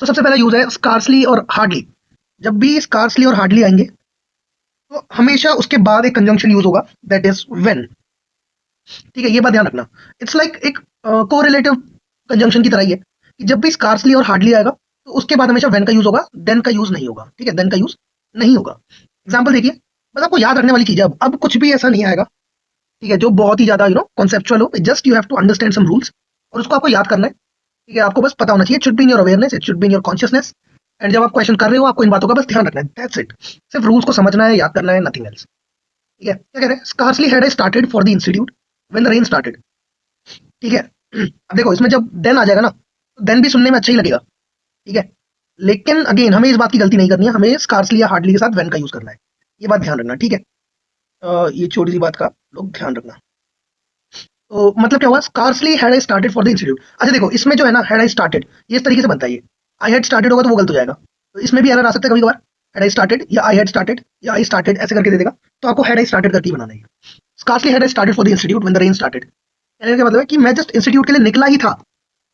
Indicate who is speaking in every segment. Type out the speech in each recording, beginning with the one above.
Speaker 1: तो सबसे पहला यूज है स्कार्सली और हार्डली। जब भी स्कार्सली और हार्डली आएंगे तो हमेशा उसके बाद एक कंजंक्शन यूज होगा, दैट इज व्हेन। ठीक है, ये बात ध्यान रखना। इट्स लाइक एक कोरिलेटिव कंजंक्शन की तरह ही है कि जब भी स्कार्सली और हार्डली आएगा तो उसके बाद हमेशा व्हेन का यूज होगा, देन का यूज नहीं होगा। ठीक है, देन का यूज नहीं होगा। एग्जाम्पल देखिए, बस आपको याद रखने वाली चीज है। अब कुछ भी ऐसा नहीं आएगा, ठीक है, जो बहुत ही ज्यादा कॉन्सेप्चुअल हो। Just you have to understand some rules और उसको आपको याद करना है। ठीक है, आपको बस पता होना चाहिए। It should be in your awareness, it should be in your consciousness. And जब आप क्वेश्चन कर रहे हो आपको इन बातों का बस ध्यान रखना है, दैट्स इट। सिर्फ रूल्स को समझना है, याद करना है, नथिंग एल्स। ठीक है, क्या कह रहे हैं? Scarcely had I started for the institute when the rain started. ठीक है, अब देखो इसमें जब देन आ जाएगा ना, तो देन भी सुनने में अच्छा ही लगेगा। ठीक है, लेकिन अगेन हमें इस बात की गलती नहीं करनी है, हमें स्कार्सली या हार्डली के साथ व्हेन का यूज करना है। ये बात ध्यान रखना। ठीक है, ये छोटी सी बात का लोग ध्यान रखना। तो मतलब क्या हुआ? Scarcely had I started for the institute. अच्छा देखो, इसमें जो है ना, हैड आई स्टार्टेड, ये इस तरीके से बनता है। ये आई हैड स्टार्टेड होगा तो वो गलत हो जाएगा। तो इसमें भी एरर आ सकता है कभी कभार। हैड आई स्टार्टेड या आई हैड स्टार्टेड या आई स्टार्टेड ऐसे करके दे देगा। तो आपको हैड आई स्टार्टेड करके ही बनाना है। Scarcely had I started for the institute when the rain started. कहने का मतलब है कि मैं जस्ट इंस्टीट्यूट के लिए निकला ही था,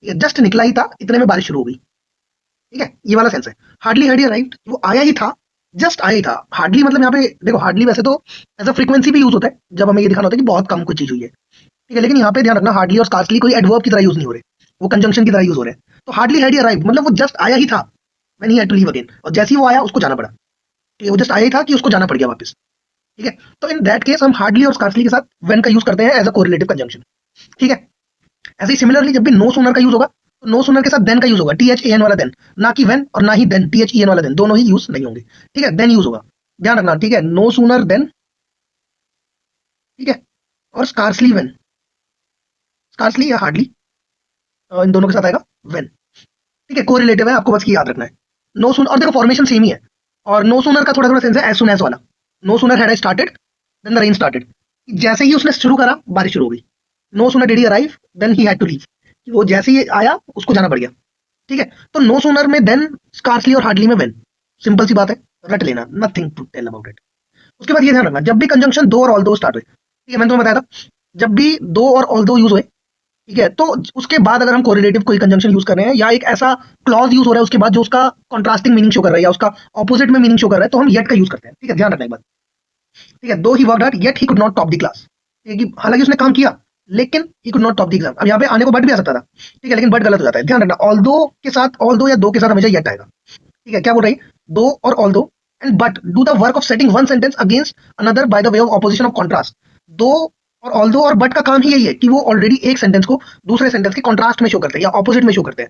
Speaker 1: जस्ट निकला ही था, इतने में बारिश शुरू हो गई। ठीक है, ये वाला सेंस है। हार्डली हैड ही अराइव्ड, वो आया ही था, जस्ट आया ही था। हार्डली मतलब यहाँ पे देखो, हार्डली वैसे तो एज अ फ्रीक्वेंसी भी यूज होता है जब हमें ये दिखाना होता है कि बहुत कम कुछ चीज हुई है। ठीक है, लेकिन यहाँ पे ध्यान रखना, हार्डली और स्कार्सली कोई एडवर्ब की तरह यूज नहीं हो रहे, वो कंजंक्शन की तरह यूज हो रहे हैं। तो हार्डली हैड ही अराइव्ड मतलब वो जस्ट आया ही था, when he had to leave again, और जैसे ही वो आया उसको जाना पड़ा। ठीक है, वो जस्ट आया ही था कि उसको जाना पड़ गया वापस। ठीक है, तो इन दैट केस हम हार्डली और स्कार्सली के साथ व्हेन का यूज करते हैं एज अ कोरिलेटिव कंजंक्शन। ठीक है, ऐसे ही सिमिलरली जब भी नो सूनर का यूज होगा तो नो सूनर के साथ देन का यूज होगा, टी एच ए एन वाला देन, ना कि वेन, और ना ही then T H E N वाला देन, दोनों ही यूज नहीं होंगे। ठीक है, देन यूज होगा, ध्यान रखना। ठीक है, नो सूनर देन, ठीक है, और स्कार्सली वेन, स्कार्सली या हार्डली इन दोनों के साथ आएगा वेन। ठीक है, कोरिलेटिव है, आपको बस की याद रखना है। नो सून, और देखो फॉर्मेशन सेम ही है। और नो सूनर का थोड़ा थोड़ा सेंस है एज सुन एज वाला। No sooner had I started then the rain started, जैसे ही उसने शुरू करा बारिश शुरू हो गई। No sooner did he arrive then he had to leave, वो जैसे ही आया उसको जाना पड़ गया। ठीक है, तो नो सूनर में देन, स्कार्सली और हार्डली में वेन। सिंपल सी बात है, रट लेना, nothing to tell about it. उसके बाद ये ध्यान रखना, जब भी कंजंक्शन दो और ऑल दो स्टार्ट हुए, ठीक है, मैंने तुम्हें बताया था, जब भी दो और ऑल दो यूज हुए, ठीक है, तो उसके बाद अगर हम कोरिलेटिव कोई कंजंक्शन यूज कर रहे हैं या एक ऐसा क्लॉज यूज हो रहा है उसके बाद जो उसका कॉन्ट्रास्टिंग मीनिंग शो कर रहा है या उसका ऑपोजिट में मीनिंग शो कर रहा है, तो हम येट का यूज करते हैं। ठीक है, ध्यान रखना एक बात। ठीक है, दो he worked hard yet he could not top the class. ठीक है, हालांकि उसने काम किया लेकिन he could not top the exam. अब यहाँ पे आने को बट भी आ सकता था, ठीक है, लेकिन बट गलत हो जाता है। ध्यान रखना, ऑल दो के साथ, ऑल दो या दो के साथ हमेशा येट आएगा। ठीक है, क्या बोल रही है? दो और ऑल दो and but do the work of setting one sentence against another by the way of opposition of contrast. दो और ऑल दो और बट का काम ही यही है कि वो ऑलरेडी एक सेंटेंस को दूसरे सेंटेंस के कॉन्ट्रास्ट में शो करते हैं या ऑपोजिट में शो करते हैं।